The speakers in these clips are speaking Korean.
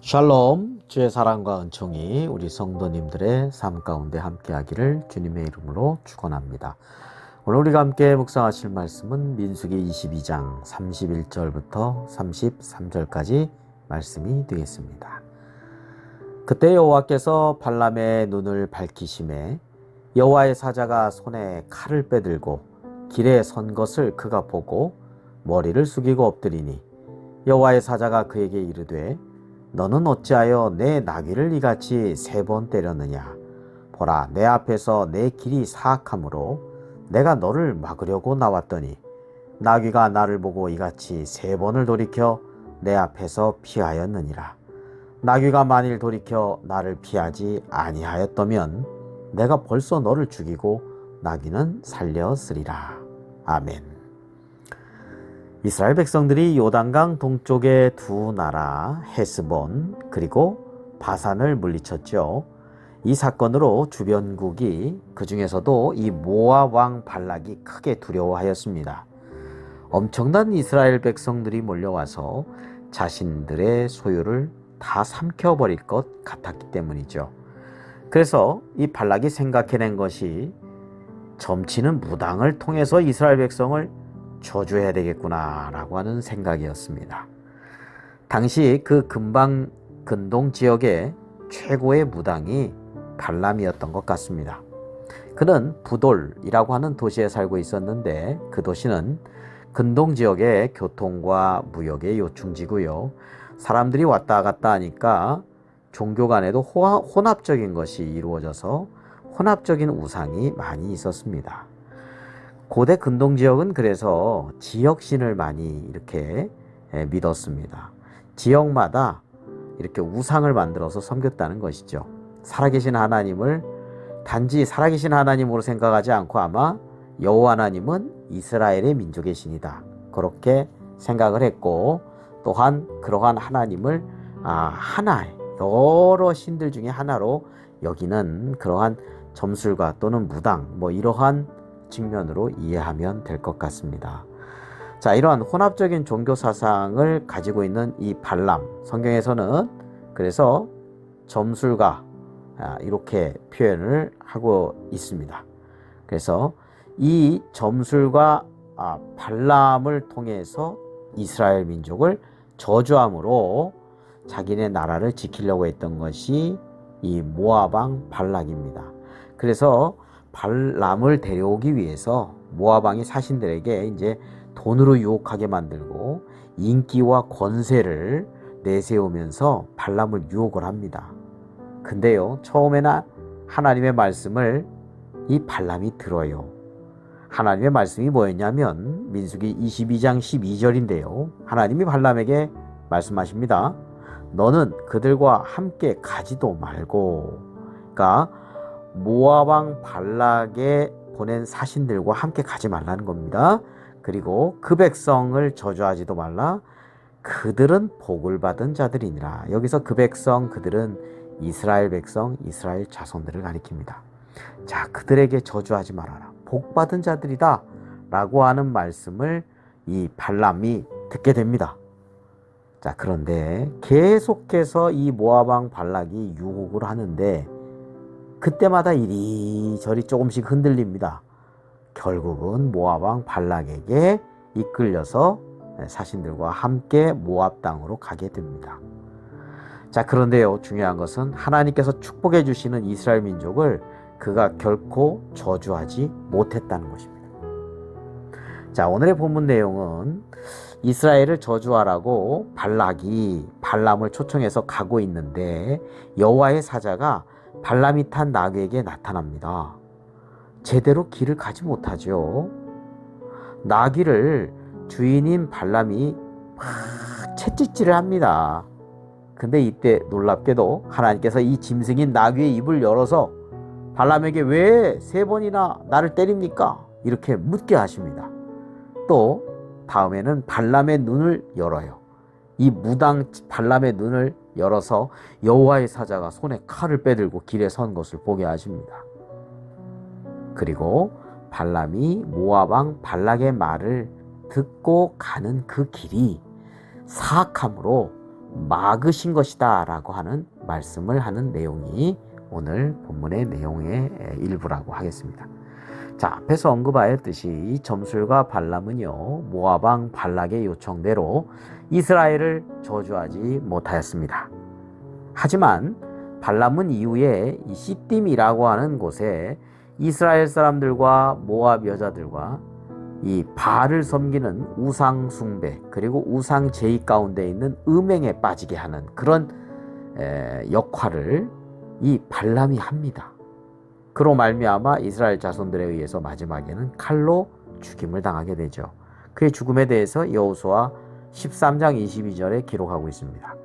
샬롬, 주의 사랑과 은총이 우리 성도님들의 삶 가운데 함께하기를 주님의 이름으로 축원합니다. 오늘 우리가 함께 묵상하실 말씀은 민수기 22장 31절부터 33절까지 말씀이 되겠습니다. 그때 여호와께서 발람의 눈을 밝히시매 여호와의 사자가 손에 칼을 빼들고 길에 선 것을 그가 보고 머리를 숙이고 엎드리니 여호와의 사자가 그에게 이르되 너는 어찌하여 내 나귀를 이같이 3번 때렸느냐? 보라, 내 앞에서 내 길이 사악하므로 내가 너를 막으려고 나왔더니 나귀가 나를 보고 이같이 3번을 돌이켜 내 앞에서 피하였느니라. 나귀가 만일 돌이켜 나를 피하지 아니하였다면 내가 벌써 너를 죽이고 나귀는 살렸으리라. 아멘. 이스라엘 백성들이 요단강 동쪽의 두 나라 헤스본 그리고 바산을 물리쳤죠. 이 사건으로 주변국이 그 중에서도 이 모압 왕 발락이 크게 두려워하였습니다. 엄청난 이스라엘 백성들이 몰려와서 자신들의 소유를 다 삼켜버릴 것 같았기 때문이죠. 그래서 이 발락이 생각해낸 것이 점치는 무당을 통해서 이스라엘 백성을 저주해야 되겠구나 라고 하는 생각이었습니다. 당시 그 근동 지역의 최고의 무당이 발람이었던 것 같습니다. 그는 부돌이라고 하는 도시에 살고 있었는데 그 도시는 근동 지역의 교통과 무역의 요충지고요. 사람들이 왔다 갔다 하니까 종교 간에도 혼합적인 것이 이루어져서 혼합적인 우상이 많이 있었습니다. 고대 근동 지역은 그래서 지역신을 많이 이렇게 믿었습니다. 지역마다 이렇게 우상을 만들어서 섬겼다는 것이죠. 살아계신 하나님을 단지 살아계신 하나님으로 생각하지 않고 아마 여호와 하나님은 이스라엘의 민족의 신이다. 그렇게 생각을 했고 또한 그러한 하나님을 하나의 여러 신들 중에 하나로 여기는 그러한 점술가 또는 무당 이러한 측면으로 이해하면 될 것 같습니다. 자, 이러한 혼합적인 종교 사상을 가지고 있는 이 발람, 성경에서는 그래서 점술가 이렇게 표현을 하고 있습니다. 그래서 이 점술가 발람을 통해서 이스라엘 민족을 저주함으로 자기네 나라를 지키려고 했던 것이 이 모압 왕 발락입니다. 그래서 발람을 데려오기 위해서 모압 왕이 사신들에게 이제 돈으로 유혹하게 만들고 인기와 권세를 내세우면서 발람을 유혹을 합니다. 근데요, 처음에는 하나님의 말씀을 이 발람이 들어요. 하나님의 말씀이 뭐였냐면 민수기 22장 12절인데요. 하나님이 발람에게 말씀하십니다. 너는 그들과 함께 가지도 말고, 그러니까 모압 왕 발락에 보낸 사신들과 함께 가지 말라는 겁니다. 그리고 그 백성을 저주하지도 말라. 그들은 복을 받은 자들이니라. 여기서 그 백성, 그들은 이스라엘 백성, 이스라엘 자손들을 가리킵니다. 자, 그들에게 저주하지 말아라. 복 받은 자들이다 라고 하는 말씀을 이 발람이 듣게 됩니다. 자, 그런데 계속해서 이 모압 왕 발락이 유혹을 하는데 그때마다 이리저리 조금씩 흔들립니다. 결국은 모압 왕 발락에게 이끌려서 사신들과 함께 모압 땅으로 가게 됩니다. 자, 그런데요, 중요한 것은 하나님께서 축복해 주시는 이스라엘 민족을 그가 결코 저주하지 못했다는 것입니다. 자, 오늘의 본문 내용은 이스라엘을 저주하라고 발락이 발람을 초청해서 가고 있는데 여호와의 사자가 발람이 탄 나귀에게 나타납니다. 제대로 길을 가지 못하죠. 나귀를 주인인 발람이 막 채찍질을 합니다. 근데 이때 놀랍게도 하나님께서 이 짐승인 나귀의 입을 열어서 발람에게 왜 3번이나 나를 때립니까? 이렇게 묻게 하십니다. 또 다음에는 발람의 눈을 열어요. 이 무당 발람의 눈을 열어서 여호와의 사자가 손에 칼을 빼들고 길에 선 것을 보게 하십니다. 그리고 발람이 모압 왕 발락의 말을 듣고 가는 그 길이 사악함으로 막으신 것이다 라고 하는 말씀을 하는 내용이 오늘 본문의 내용의 일부라고 하겠습니다. 자, 앞에서 언급하였듯이 이 점술과 발람은요, 모압 왕 발락의 요청대로 이스라엘을 저주하지 못하였습니다. 하지만 발람은 이후에 이 시딤이라고 하는 곳에 이스라엘 사람들과 모압 여자들과 이 바알을 섬기는 우상 숭배 그리고 우상 제의 가운데 있는 음행에 빠지게 하는 그런 역할을 이 발람이 합니다. 그로 말미암아 이스라엘 자손들에 의해서 마지막에는 칼로 죽임을 당하게 되죠. 그의 죽음에 대해서 여호수아 13장 22절에 기록하고 있습니다.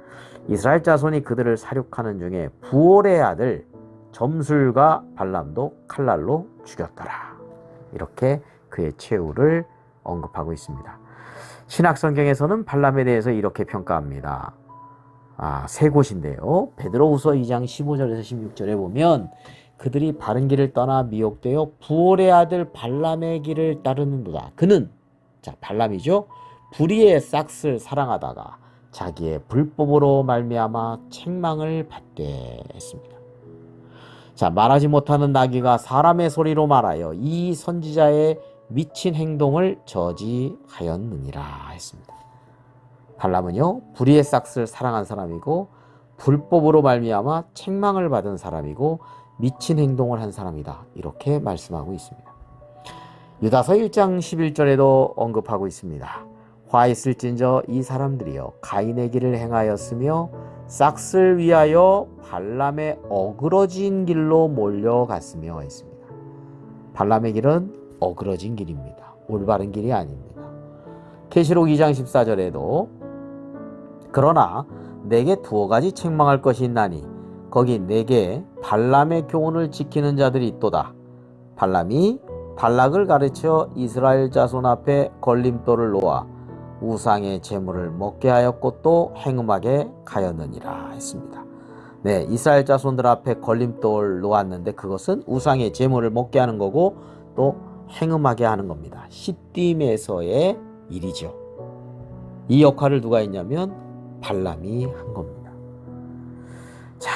이스라엘 자손이 그들을 사륙하는 중에 부올의 아들 점술과 발람도 칼날로 죽였더라. 이렇게 그의 최후를 언급하고 있습니다. 신약 성경에서는 발람에 대해서 이렇게 평가합니다. 세 곳인데요. 베드로후서 2장 15절에서 16절에 보면 그들이 바른 길을 떠나 미혹되어 부올의 아들 발람의 길을 따르는도다. 그는, 자, 발람이죠. 불의의 싹을 사랑하다가 자기의 불법으로 말미암아 책망을 받게 했습니다. 자, 말하지 못하는 나귀가 사람의 소리로 말하여 이 선지자의 미친 행동을 저지하였느니라 했습니다. 발람은요, 불의의 싹을 사랑한 사람이고 불법으로 말미암아 책망을 받은 사람이고 미친 행동을 한 사람이다. 이렇게 말씀하고 있습니다. 유다서 1장 11절에도 언급하고 있습니다. 화 있을진저 이 사람들이여 가인의 길을 행하였으며 싹을 위하여 발람의 어그러진 길로 몰려갔으며 했습니다. 발람의 길은 어그러진 길입니다. 올바른 길이 아닙니다. 계시록 2장 14절에도 그러나 내게 두어 가지 책망할 것이 있나니 거기 내게 발람의 교훈을 지키는 자들이 있도다. 발람이 발락을 가르쳐 이스라엘 자손 앞에 걸림돌을 놓아 우상의 제물을 먹게 하였고 또 행음하게 하였느니라 했습니다. 네, 이스라엘 자손들 앞에 걸림돌 놓았는데 그것은 우상의 제물을 먹게 하는 거고 또 행음하게 하는 겁니다. 시딤에서의 일이죠. 이 역할을 누가 했냐면 발람이 한 겁니다. 자,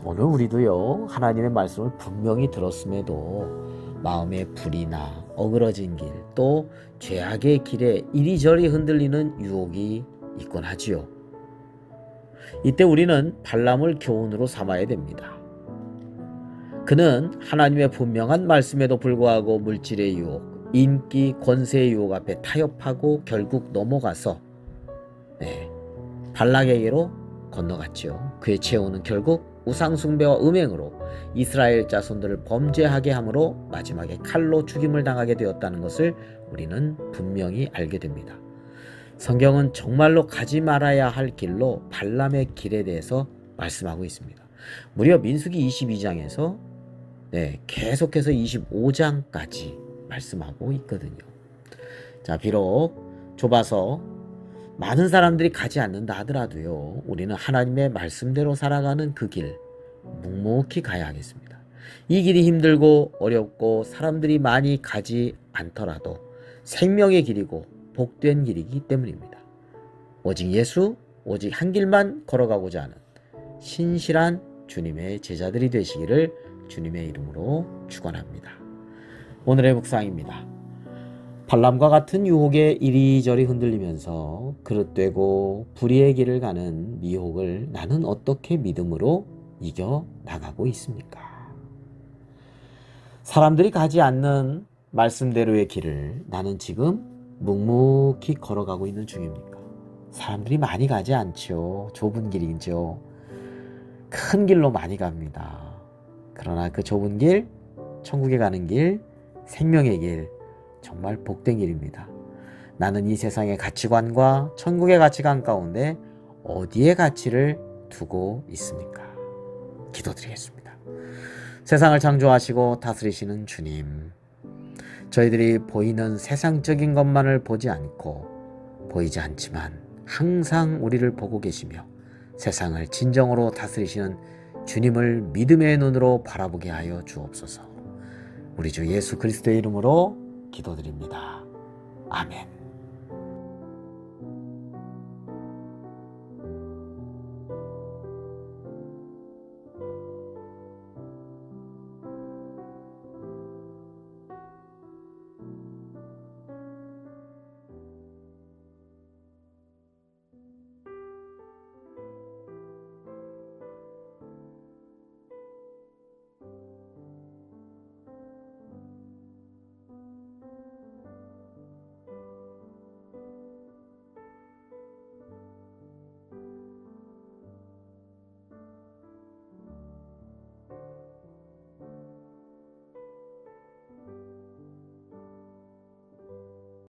오늘 우리도요, 하나님의 말씀을 분명히 들었음에도 마음의 불이나 어그러진 길, 또 죄악의 길에 이리저리 흔들리는 유혹이 있곤 하지요. 이때 우리는 발람을 교훈으로 삼아야 됩니다. 그는 하나님의 분명한 말씀에도 불구하고 물질의 유혹, 인기, 권세의 유혹 앞에 타협하고 결국 넘어가서 발락에게로 건너갔지요. 그의 최후는 결국 우상숭배와 음행으로 이스라엘 자손들을 범죄하게 함으로 마지막에 칼로 죽임을 당하게 되었다는 것을 우리는 분명히 알게 됩니다. 성경은 정말로 가지 말아야 할 길로 발람의 길에 대해서 말씀하고 있습니다. 무려 민수기 22장에서 계속해서 25장까지 말씀하고 있거든요. 자, 비록 좁아서 많은 사람들이 가지 않는다 하더라도요, 우리는 하나님의 말씀대로 살아가는 그 길 묵묵히 가야 하겠습니다. 이 길이 힘들고 어렵고 사람들이 많이 가지 않더라도 생명의 길이고 복된 길이기 때문입니다. 오직 예수, 오직 한 길만 걸어가고자 하는 신실한 주님의 제자들이 되시기를 주님의 이름으로 축원합니다. 오늘의 묵상입니다. 발람과 같은 유혹에 이리저리 흔들리면서 그릇되고 불의의 길을 가는 미혹을 나는 어떻게 믿음으로 이겨나가고 있습니까? 사람들이 가지 않는 말씀대로의 길을 나는 지금 묵묵히 걸어가고 있는 중입니까? 사람들이 많이 가지 않죠. 좁은 길이죠. 큰 길로 많이 갑니다. 그러나 그 좁은 길, 천국에 가는 길, 생명의 길, 정말 복된 길입니다. 나는 이 세상의 가치관과 천국의 가치관 가운데 어디에 가치를 두고 있습니까? 기도드리겠습니다. 세상을 창조하시고 다스리시는 주님, 저희들이 보이는 세상적인 것만을 보지 않고 보이지 않지만 항상 우리를 보고 계시며 세상을 진정으로 다스리시는 주님을 믿음의 눈으로 바라보게 하여 주옵소서. 우리 주 예수 그리스도의 이름으로 기도드립니다. 아멘.